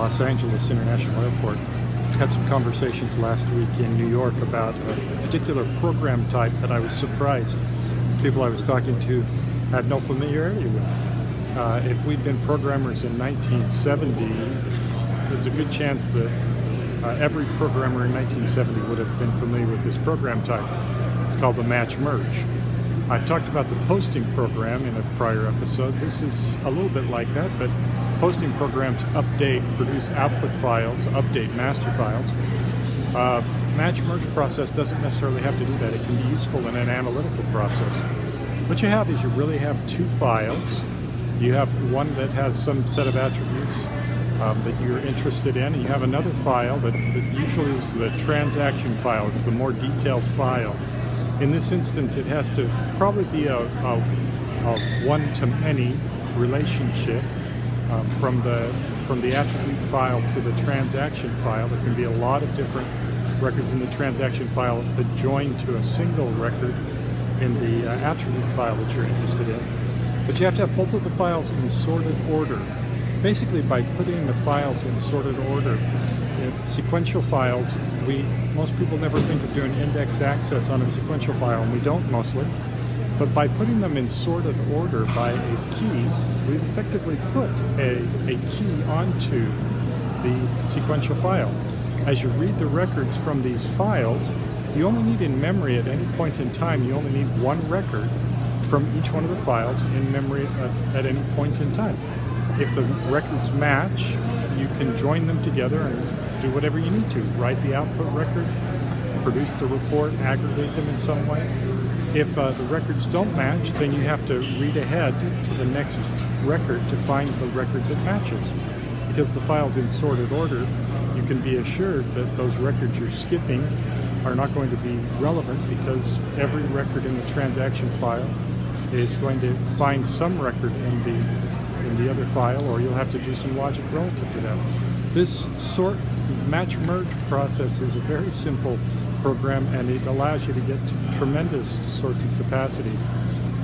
Los Angeles International Airport. Had some conversations last week in New York about a particular program type that I was surprised people I was talking to had no familiarity with. If we'd been programmers in 1970, there's a good chance that every programmer in 1970 would have been familiar with this program type. It's called the match merge. I talked about the posting program in a prior episode. This is a little bit like that, but posting programs update, produce output files, update master files. Match merge process doesn't necessarily have to do that. It can be useful in an analytical process. What you have is you really have two files. You have one that has some set of attributes that you're interested in, and you have another file that usually is the transaction file. It's the more detailed file. In this instance, it has to probably be a one-to-many relationship from the attribute file to the transaction file. There can be a lot of different records in the transaction file that join to a single record in the attribute file that you're interested in. But you have to have both of the files in sorted order. Basically, by putting the files in sorted order, sequential files, most people never think of doing index access on a sequential file, and we don't mostly. But by putting them in sorted order by a key, we've effectively put a key onto the sequential file. As you read the records from these files, you only need in memory at any point in time, you only need one record from each one of the files in memory at any point in time. If the records match, you can join them together and do whatever you need to. Write the output record, produce the report, aggregate them in some way. If the records don't match, then you have to read ahead to the next record to find the record that matches. Because the file's in sorted order, you can be assured that those records you're skipping are not going to be relevant, because every record in the transaction file is going to find some record in the other file, or you'll have to do some logic relative to that. This match merge process is a very simple program, and it allows you to get tremendous sorts of capacities.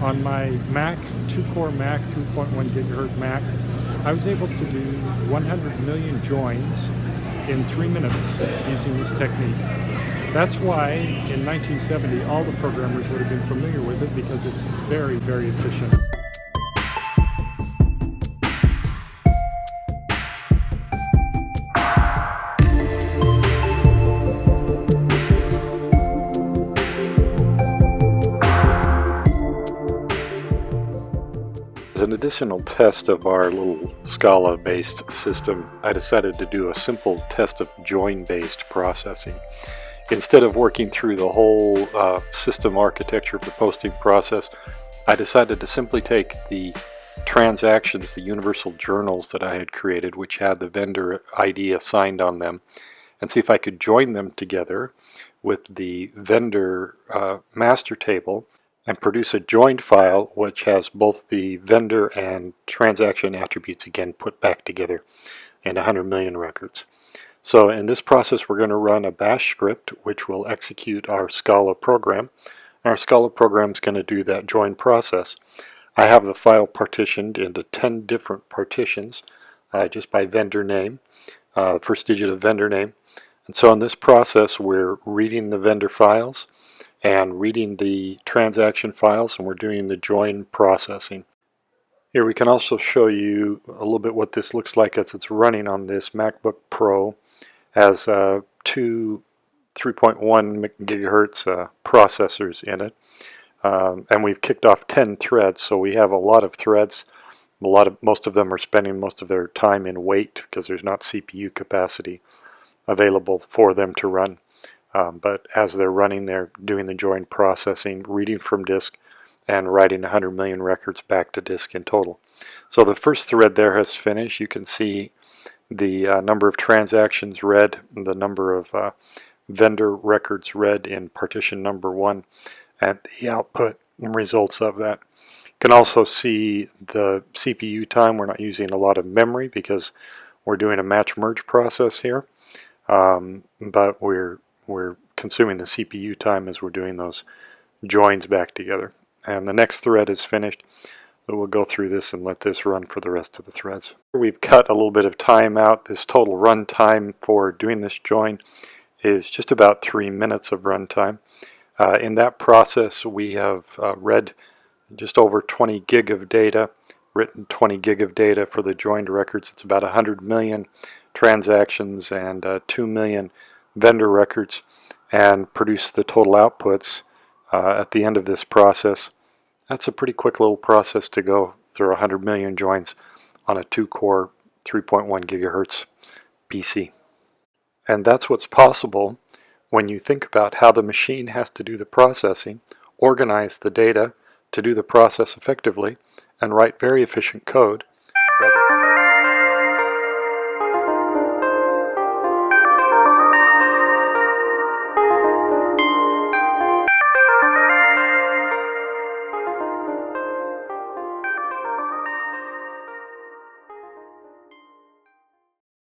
On my Mac, 2-core Mac, 3.1 gigahertz Mac, I was able to do 100 million joins in 3 minutes using this technique. That's why in 1970 all the programmers would have been familiar with it, because it's very, very efficient. As an additional test of our little Scala-based system, I decided to do a simple test of join-based processing. Instead of working through the whole system architecture for posting process, I decided to simply take the transactions, the universal journals that I had created, which had the vendor ID assigned on them, and see if I could join them together with the vendor master table and produce a joined file which has both the vendor and transaction attributes again put back together and 100 million records. So in this process we're going to run a bash script which will execute our Scala program. Our Scala program is going to do that join process. I have the file partitioned into 10 different partitions just by vendor name, first digit of vendor name. And so in this process we're reading the vendor files and reading the transaction files, and we're doing the join processing. Here we can also show you a little bit what this looks like as it's running on this MacBook Pro. Has two 3.1 gigahertz processors in it, and we've kicked off 10 threads, so we have a lot of threads. Most of them are spending most of their time in wait because there's not CPU capacity available for them to run. But as they're running, they're doing the join processing, reading from disk, and writing 100 million records back to disk in total. So the first thread there has finished. You can see the number of transactions read, the number of vendor records read in partition number 1, and the output and results of that. You can also see the CPU time. We're not using a lot of memory because we're doing a match merge process here, but we're consuming the CPU time as we're doing those joins back together. And the next thread is finished. But we'll go through this and let this run for the rest of the threads. We've cut a little bit of time out. This total run time for doing this join is just about 3 minutes of runtime. In that process, we have read just over 20 gig of data, written 20 gig of data for the joined records. It's about 100 million transactions and 2 million vendor records, and produced the total outputs at the end of this process. That's a pretty quick little process to go through 100 million joins on a 2-core 3.1 gigahertz PC. And that's what's possible when you think about how the machine has to do the processing, organize the data to do the process effectively, and write very efficient code